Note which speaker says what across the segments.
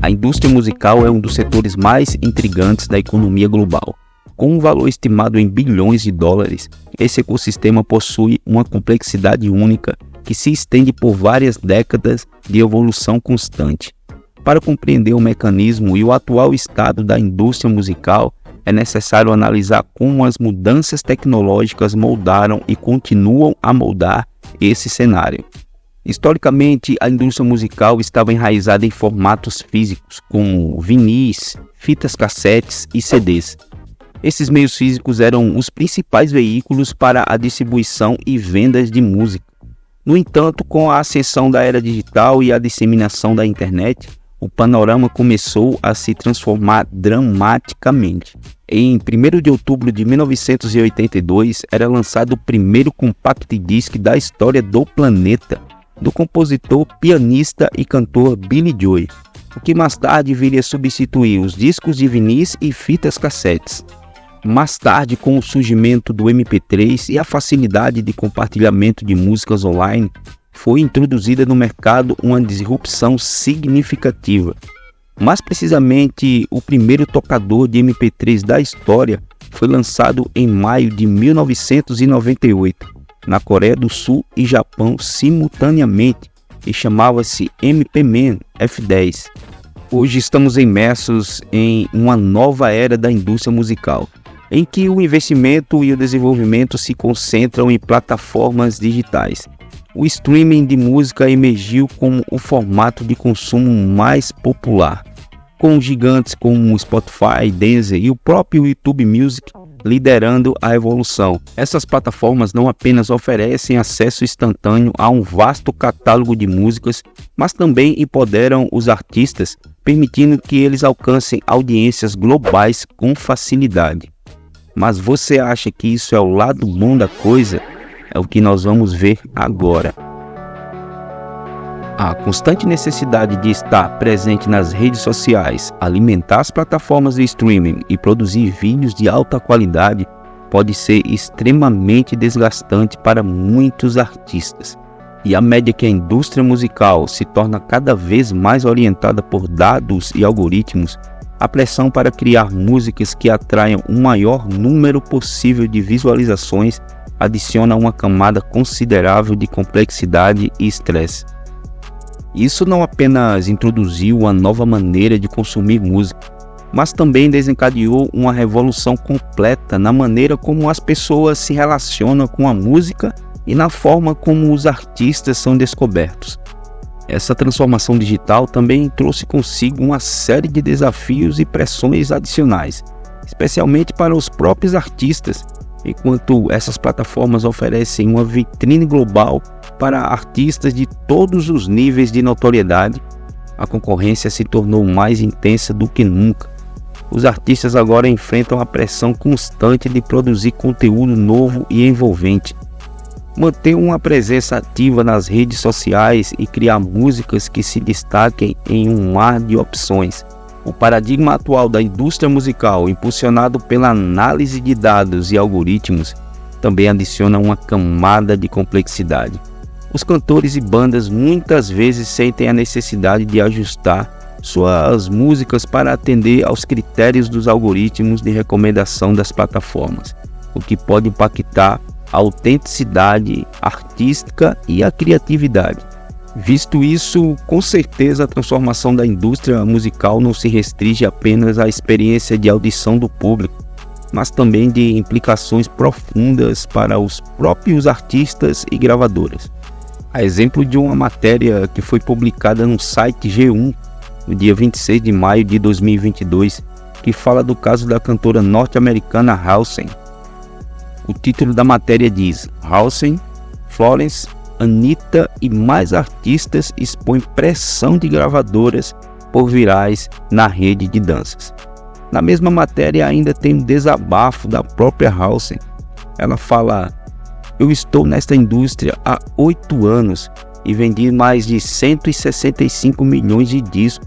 Speaker 1: A indústria musical é um dos setores mais intrigantes da economia global. Com um valor estimado em bilhões de dólares, esse ecossistema possui uma complexidade única que se estende por várias décadas de evolução constante. Para compreender o mecanismo e o atual estado da indústria musical, é necessário analisar como as mudanças tecnológicas moldaram e continuam a moldar esse cenário. Historicamente, a indústria musical estava enraizada em formatos físicos, como vinis, fitas cassetes e CDs. Esses meios físicos eram os principais veículos para a distribuição e vendas de música. No entanto, com a ascensão da era digital e a disseminação da internet, o panorama começou a se transformar dramaticamente. Em 1º de outubro de 1982, era lançado o primeiro compact disc da história do planeta, do compositor, pianista e cantor Billy Joel, o que mais tarde viria a substituir os discos de vinis e fitas cassetes. Mais tarde, com o surgimento do MP3 e a facilidade de compartilhamento de músicas online, foi introduzida no mercado uma disrupção significativa. Mais precisamente, o primeiro tocador de MP3 da história foi lançado em maio de 1998, na Coreia do Sul e Japão simultaneamente, e chamava-se MP-Man F10. Hoje estamos imersos em uma nova era da indústria musical, em que o investimento e o desenvolvimento se concentram em plataformas digitais. O streaming de música emergiu como o formato de consumo mais popular, com gigantes como Spotify, Deezer e o próprio YouTube Music liderando a evolução. Essas plataformas não apenas oferecem acesso instantâneo a um vasto catálogo de músicas, mas também empoderam os artistas, permitindo que eles alcancem audiências globais com facilidade. Mas você acha que isso é o lado bom da coisa? É o que nós vamos ver agora. A constante necessidade de estar presente nas redes sociais, alimentar as plataformas de streaming e produzir vídeos de alta qualidade pode ser extremamente desgastante para muitos artistas. E à medida que a indústria musical se torna cada vez mais orientada por dados e algoritmos, a pressão para criar músicas que atraiam o maior número possível de visualizações adiciona uma camada considerável de complexidade e estresse. Isso não apenas introduziu uma nova maneira de consumir música, mas também desencadeou uma revolução completa na maneira como as pessoas se relacionam com a música e na forma como os artistas são descobertos. Essa transformação digital também trouxe consigo uma série de desafios e pressões adicionais, especialmente para os próprios artistas, enquanto essas plataformas oferecem uma vitrine global para artistas de todos os níveis de notoriedade. A concorrência se tornou mais intensa do que nunca. Os artistas agora enfrentam a pressão constante de produzir conteúdo novo e envolvente, manter uma presença ativa nas redes sociais e criar músicas que se destaquem em um mar de opções. O paradigma atual da indústria musical, impulsionado pela análise de dados e algoritmos, também adiciona uma camada de complexidade. Os cantores e bandas muitas vezes sentem a necessidade de ajustar suas músicas para atender aos critérios dos algoritmos de recomendação das plataformas, o que pode impactar a autenticidade artística e a criatividade. Visto isso, com certeza a transformação da indústria musical não se restringe apenas à experiência de audição do público, mas também de implicações profundas para os próprios artistas e gravadoras. A exemplo de uma matéria que foi publicada no site G1, no dia 26 de maio de 2022, que fala do caso da cantora norte-americana Halsey. O título da matéria diz: Halsey, Florence, Anitta e mais artistas expõem pressão de gravadoras por virais na rede de danças. Na mesma matéria ainda tem um desabafo da própria Halsey. Ela fala: eu estou nesta indústria há 8 anos e vendi mais de 165 milhões de discos.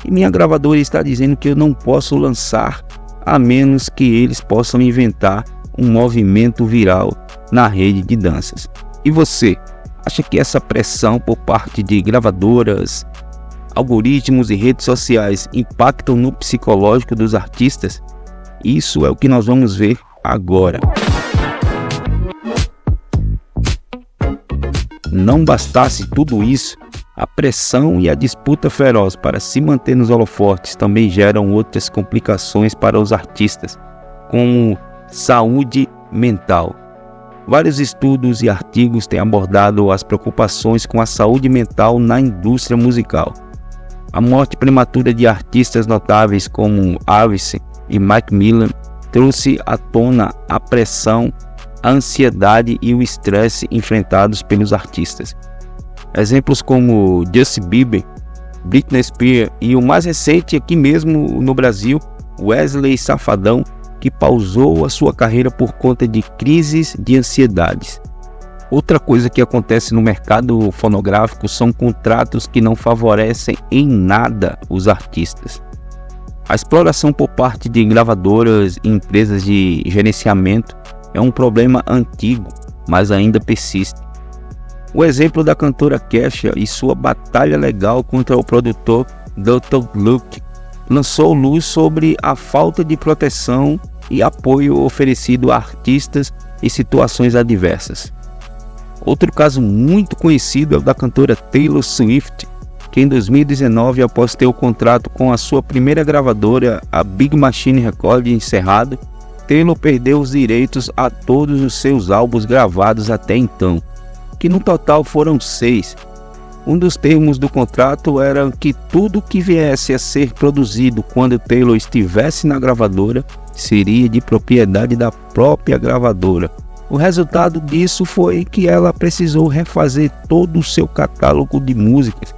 Speaker 1: E minha gravadora está dizendo que eu não posso lançar a menos que eles possam inventar um movimento viral na rede de danças. E você, acha que essa pressão por parte de gravadoras, algoritmos e redes sociais impactam no psicológico dos artistas? Isso é o que nós vamos ver agora. Não bastasse tudo isso, a pressão e a disputa feroz para se manter nos holofotes também geram outras complicações para os artistas, como saúde mental. Vários estudos e artigos têm abordado as preocupações com a saúde mental na indústria musical. A morte prematura de artistas notáveis como Avicii e Mac Miller trouxe à tona a pressão, a ansiedade e o estresse enfrentados pelos artistas. Exemplos como Justin Bieber, Britney Spears e o mais recente aqui mesmo no Brasil, Wesley Safadão, que pausou a sua carreira por conta de crises de ansiedades. Outra coisa que acontece no mercado fonográfico são contratos que não favorecem em nada os artistas. A exploração por parte de gravadoras e empresas de gerenciamento é um problema antigo, mas ainda persiste. O exemplo da cantora Kesha e sua batalha legal contra o produtor Dr. Luke lançou luz sobre a falta de proteção e apoio oferecido a artistas em situações adversas. Outro caso muito conhecido é o da cantora Taylor Swift, que em 2019, após ter o contrato com a sua primeira gravadora, a Big Machine Records, encerrado, Taylor perdeu os direitos a todos os seus álbuns gravados até então, que no total foram 6. Um dos termos do contrato era que tudo que viesse a ser produzido quando Taylor estivesse na gravadora seria de propriedade da própria gravadora. O resultado disso foi que ela precisou refazer todo o seu catálogo de músicas.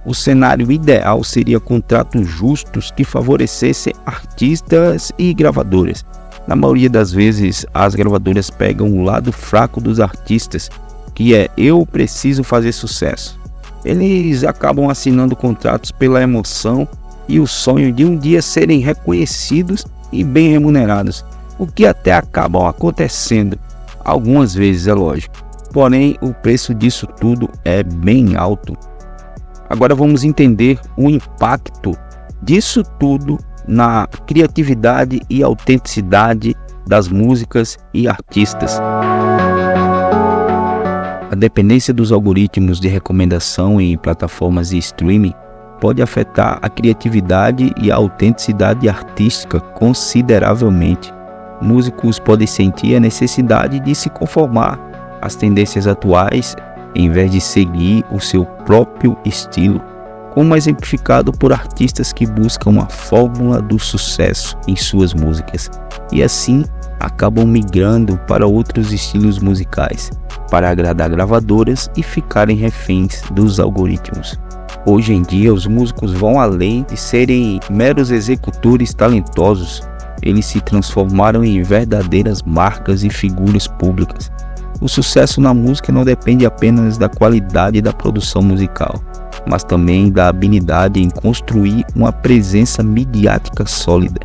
Speaker 1: O cenário ideal seria contratos justos que favorecessem artistas e gravadoras. Na maioria das vezes, as gravadoras pegam o lado fraco dos artistas, que é eu preciso fazer sucesso. Eles acabam assinando contratos pela emoção e o sonho de um dia serem reconhecidos e bem remunerados, o que até acabam acontecendo, algumas vezes é lógico. Porém, o preço disso tudo é bem alto. Agora vamos entender o impacto disso tudo na criatividade e autenticidade das músicas e artistas. A dependência dos algoritmos de recomendação em plataformas de streaming pode afetar a criatividade e a autenticidade artística consideravelmente. Músicos podem sentir a necessidade de se conformar às tendências atuais em vez de seguir o seu próprio estilo, como exemplificado por artistas que buscam a fórmula do sucesso em suas músicas e assim acabam migrando para outros estilos musicais para agradar gravadoras e ficarem reféns dos algoritmos. Hoje em dia, os músicos vão além de serem meros executores talentosos. Eles se transformaram em verdadeiras marcas e figuras públicas. O sucesso na música não depende apenas da qualidade da produção musical, mas também da habilidade em construir uma presença midiática sólida.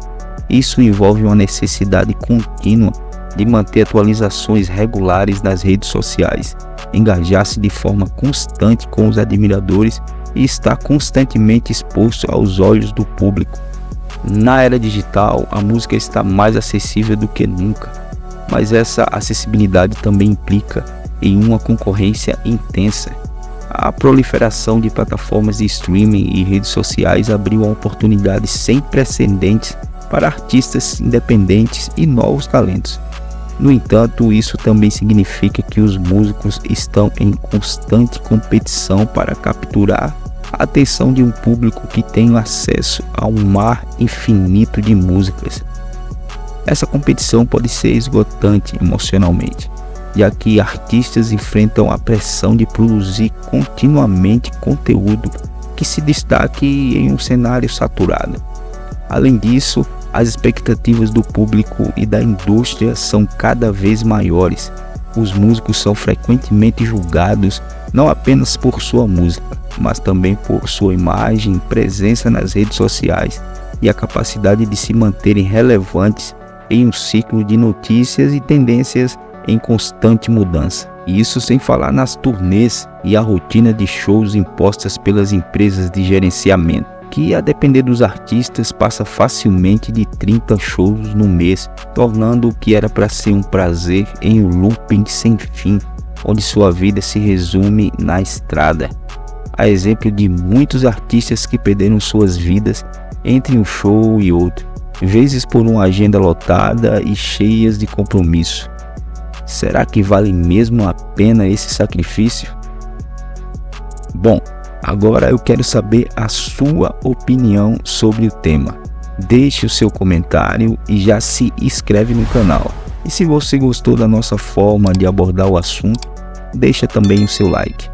Speaker 1: Isso envolve uma necessidade contínua de manter atualizações regulares nas redes sociais, engajar-se de forma constante com os admiradores e estar constantemente exposto aos olhos do público. Na era digital, a música está mais acessível do que nunca, mas essa acessibilidade também implica em uma concorrência intensa. A proliferação de plataformas de streaming e redes sociais abriu uma oportunidade sem precedentes para artistas independentes e novos talentos. No entanto, isso também significa que os músicos estão em constante competição para capturar a atenção de um público que tem acesso a um mar infinito de músicas. Essa competição pode ser esgotante emocionalmente, já que artistas enfrentam a pressão de produzir continuamente conteúdo que se destaque em um cenário saturado. Além disso, as expectativas do público e da indústria são cada vez maiores. Os músicos são frequentemente julgados não apenas por sua música, mas também por sua imagem, presença nas redes sociais e a capacidade de se manterem relevantes em um ciclo de notícias e tendências em constante mudança. Isso sem falar nas turnês e a rotina de shows impostas pelas empresas de gerenciamento, que a depender dos artistas passa facilmente de 30 shows no mês, tornando o que era para ser um prazer em um looping sem fim, onde sua vida se resume na estrada. A exemplo de muitos artistas que perderam suas vidas entre um show e outro, vezes por uma agenda lotada e cheias de compromisso. Será que vale mesmo a pena esse sacrifício? Bom, agora eu quero saber a sua opinião sobre o tema. Deixe o seu comentário e já se inscreve no canal. E se você gostou da nossa forma de abordar o assunto, deixa também o seu like.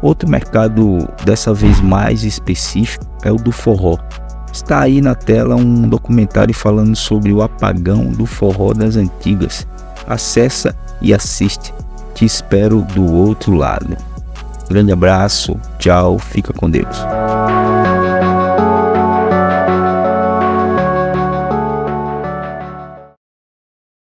Speaker 1: Outro mercado, dessa vez mais específico, é o do forró. Está aí na tela um documentário falando sobre o apagão do forró das antigas. Acessa e assiste. Te espero do outro lado. Grande abraço, tchau, fica com Deus.